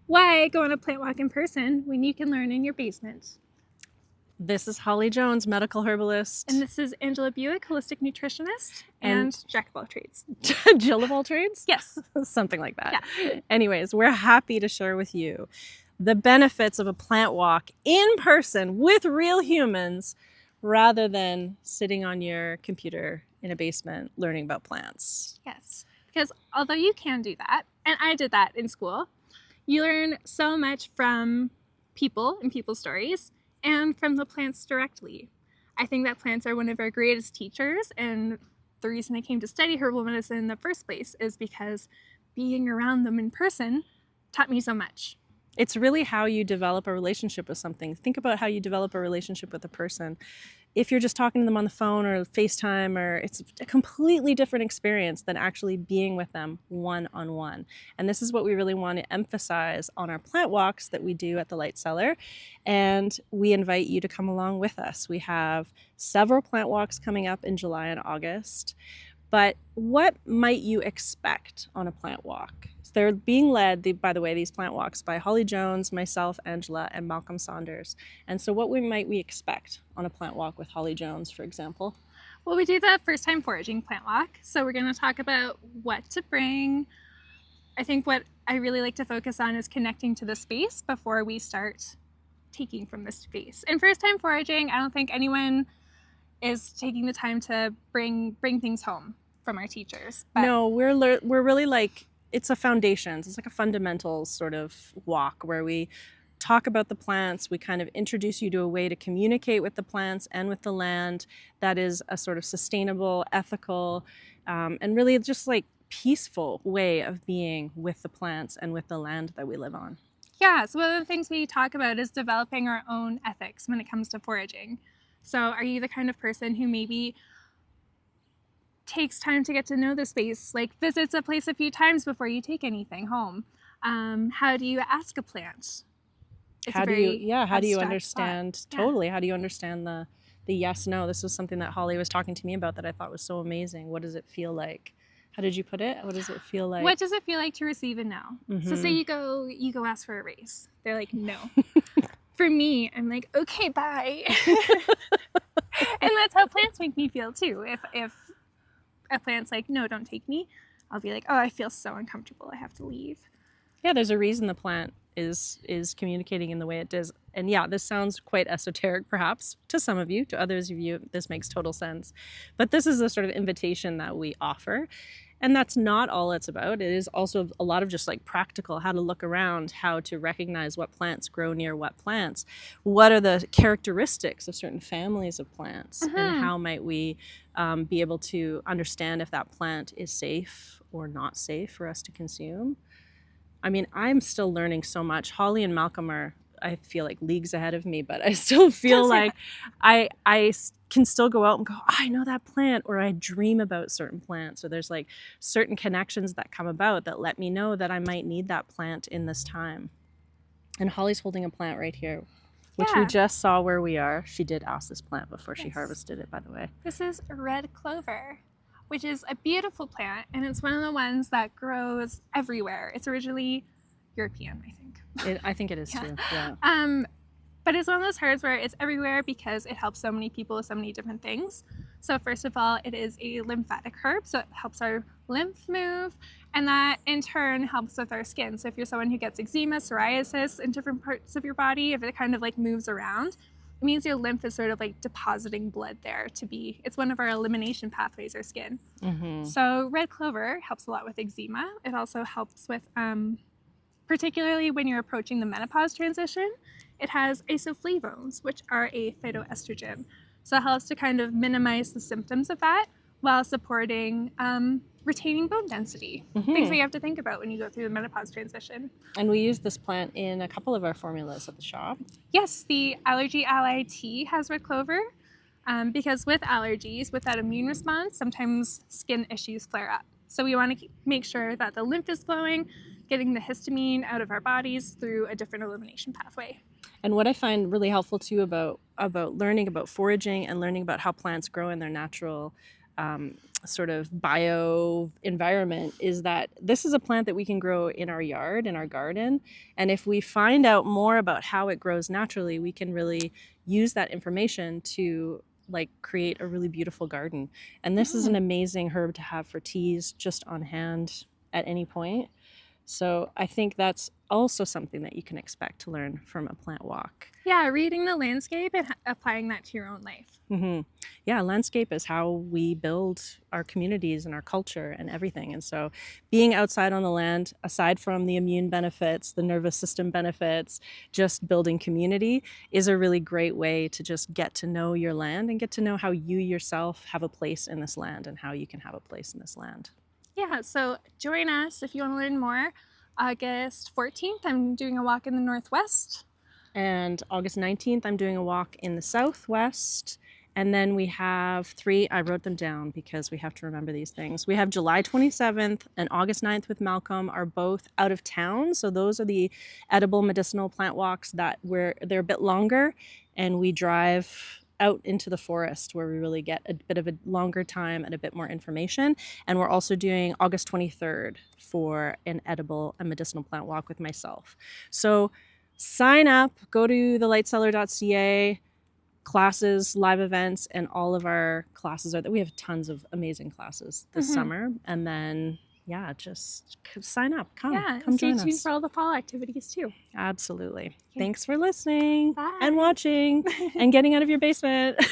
Why go on a plant walk in person when you can learn in your basement? This is Holly Jones, medical herbalist. And this is Angela Bewick, holistic nutritionist and jack of all trades. Jill of all trades? Yes. Something like that. Yeah. Anyways, we're happy to share with you the benefits of a plant walk in person with real humans rather than sitting on your computer in a basement learning about plants. Yes. Because although you can do that, and I did that in school, you learn so much from people and people's stories and from the plants directly. I think that plants are one of our greatest teachers, and the reason I came to study herbal medicine in the first place is because being around them in person taught me so much. It's really how you develop a relationship with something. Think about how you develop a relationship with a person. If you're just talking to them on the phone or FaceTime, or it's a completely different experience than actually being with them one-on-one. And this is what we really want to emphasize on our plant walks that we do at the Light Cellar. And we invite you to come along with us. We have several plant walks coming up in July and August. But what might you expect on a plant walk? They're being led, by the way, these plant walks by Holly Jones, myself, Angela, and Malcolm Saunders. And so what might we expect on a plant walk with Holly Jones, for example? Well, we do the first time foraging plant walk. So we're going to talk about what to bring. I think what I really like to focus on is connecting to the space before we start taking from the space. And first time foraging, I don't think anyone is taking the time to bring things home from our teachers. But no, we're really like, it's a foundations. It's like a fundamentals sort of walk where we talk about the plants. We kind of introduce you to a way to communicate with the plants and with the land that is a sort of sustainable, ethical, and really just like peaceful way of being with the plants and with the land that we live on. Yeah, so one of the things we talk about is developing our own ethics when it comes to foraging. So are you the kind of person who maybe takes time to get to know the space, like visits a place a few times before you take anything home? How do you ask a plant? How do you understand spot. Totally? How do you understand the yes, no? This was something that Holly was talking to me about that I thought was so amazing. What does it feel like? How did you put it? What does it feel like? What does it feel like to receive a no? Mm-hmm. So say you go ask for a raise. They're like, no. For me, I'm like, okay, bye. And that's how plants make me feel too. If a plant's like, no, don't take me, I'll be like, oh, I feel so uncomfortable, I have to leave. Yeah, there's a reason the plant is communicating in the way it does. And yeah, this sounds quite esoteric perhaps to some of you. To others of you, this makes total sense. But this is a sort of invitation that we offer. And that's not all it's about. It is also a lot of just like practical, how to look around, how to recognize what plants grow near what plants. What are the characteristics of certain families of plants? Mm-hmm. And how might we be able to understand if that plant is safe or not safe for us to consume? I mean, I'm still learning so much. Holly and Malcolm are, I feel like, leagues ahead of me, but I still feel like I can still go out and go, oh, I know that plant, or I dream about certain plants, or there's like certain connections that come about that let me know that I might need that plant in this time. And Holly's holding a plant right here, which we just saw where we are. She did ask this plant before she harvested it, by the way. This is red clover, which is a beautiful plant, and it's one of the ones that grows everywhere. It's originally European, I think. I think it is too, yeah. But it's one of those herbs where it's everywhere because it helps so many people with so many different things. So first of all, it is a lymphatic herb, so it helps our lymph move, and that in turn helps with our skin. So if you're someone who gets eczema, psoriasis in different parts of your body, if it kind of like moves around, it means your lymph is sort of like depositing blood there it's one of our elimination pathways, our skin. Mm-hmm. So red clover helps a lot with eczema. It also helps with, particularly when you're approaching the menopause transition, it has isoflavones, which are a phytoestrogen. So it helps to kind of minimize the symptoms of that while supporting retaining bone density. Mm-hmm. Things that you have to think about when you go through the menopause transition. And we use this plant in a couple of our formulas at the shop. Yes, the Allergy Ally tea has red clover because with allergies, with that immune response, sometimes skin issues flare up. So we want to make sure that the lymph is flowing, getting the histamine out of our bodies through a different elimination pathway. And what I find really helpful too about learning about foraging and learning about how plants grow in their natural sort of bio environment is that this is a plant that we can grow in our yard, in our garden. And if we find out more about how it grows naturally, we can really use that information to like create a really beautiful garden. And this is an amazing herb to have for teas just on hand at any point. So I think that's also something that you can expect to learn from a plant walk. Yeah, reading the landscape and applying that to your own life. Mm-hmm. Yeah, landscape is how we build our communities and our culture and everything. And so being outside on the land, aside from the immune benefits, the nervous system benefits, just building community is a really great way to just get to know your land and get to know how you yourself have a place in this land and how you can have a place in this land. Yeah, so join us if you want to learn more. August 14th, I'm doing a walk in the Northwest. And August 19th, I'm doing a walk in the Southwest. And then we have 3, I wrote them down because we have to remember these things. We have July 27th and August 9th with Malcolm are both out of town. So those are the edible medicinal plant walks that they're a bit longer, and we drive out into the forest where we really get a bit of a longer time and a bit more information. And we're also doing August 23rd for an edible and medicinal plant walk with myself. So sign up, go to thelightseller.ca, classes, live events, and all of our classes are that we have tons of amazing classes this summer. And then yeah, just sign up, come stay join tuned us. for all the fall activities too. Absolutely. Thanks for listening Bye. and watching and getting out of your basement.